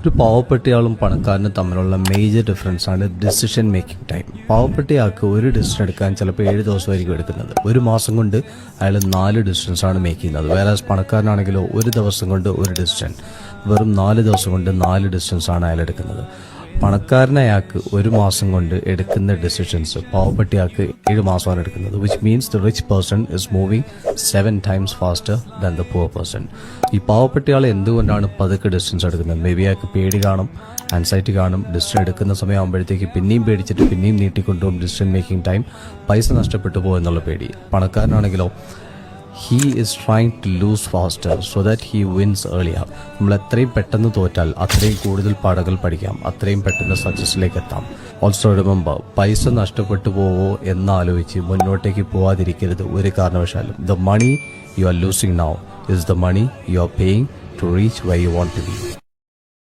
ഒരു പാവപ്പെട്ടയാളും പണക്കാരനും തമ്മിലുള്ള major difference ആണ് ഡിസിഷൻ മേക്കിംഗ് ടൈം. പാവപ്പെട്ടയാൾക്ക് ഒരു ഡിസിഷൻ എടുക്കാൻ ചിലപ്പോൾ 7 ദിവസമായിരിക്കും എടുക്കുന്നത്. ഒരു മാസം കൊണ്ട് അയാൾ 4 ഡിസിഷൻസ് ആണ് മേക്ക് ചെയ്യുന്നത്. വേറെ പണക്കാരനാണെങ്കിലോ ഒരു ദിവസം കൊണ്ട് ഒരു ഡിസിഷൻ, വെറും 4 ദിവസം കൊണ്ട് 4 ഡിസിഷൻസ് ആണ് അയാൾ എടുക്കുന്നത്. പണക്കാരനയാൾക്ക് ഒരു മാസം കൊണ്ട് എടുക്കുന്ന ഡിസിഷൻസ് പാവപ്പെട്ടയാൾക്ക് 7 മാസമാണ് എടുക്കുന്നത്. Which means the rich person is moving 7 times faster than the poor person. ഈ പാവപ്പെട്ടയാൾ എന്തുകൊണ്ടാണ് പതുക്കെ ഡിസിഷൻസ് എടുക്കുന്നത്? മേ ബി അയാൾക്ക് പേടി കാണും, ആൻസൈറ്റി കാണും. ഡിസിഷൻ എടുക്കുന്ന സമയമാകുമ്പോഴത്തേക്ക് പിന്നെയും പേടിച്ചിട്ട് പിന്നെയും നീട്ടിക്കൊണ്ടുപോകും ഡിസിഷൻ മേക്കിംഗ് ടൈം. പൈസ നഷ്ടപ്പെട്ടു പോകുമെന്നുള്ള പേടി. പണക്കാരനാണെങ്കിലോ he is trying to lose faster so that he wins earlier. നമ്മൾ എത്രയും പെട്ടെന്ന് തോറ്റാൽ അത്രയും കൂടുതൽ പാഠങ്ങൾ പഠിക്കാം, അത്രയും പെട്ടെന്ന് സക്സസിലേക്ക് എത്താം. ഓൾസോ റിമെമ്പർ, പൈസ നഷ്ടപ്പെട്ടു പോവോ എന്നാലോചിച്ച് മുന്നോട്ടേക്ക് പോവാതിരിക്കരുത് ഒരു കാരണവശാലും. The money you are losing now is the money you are paying to reach where you want to be.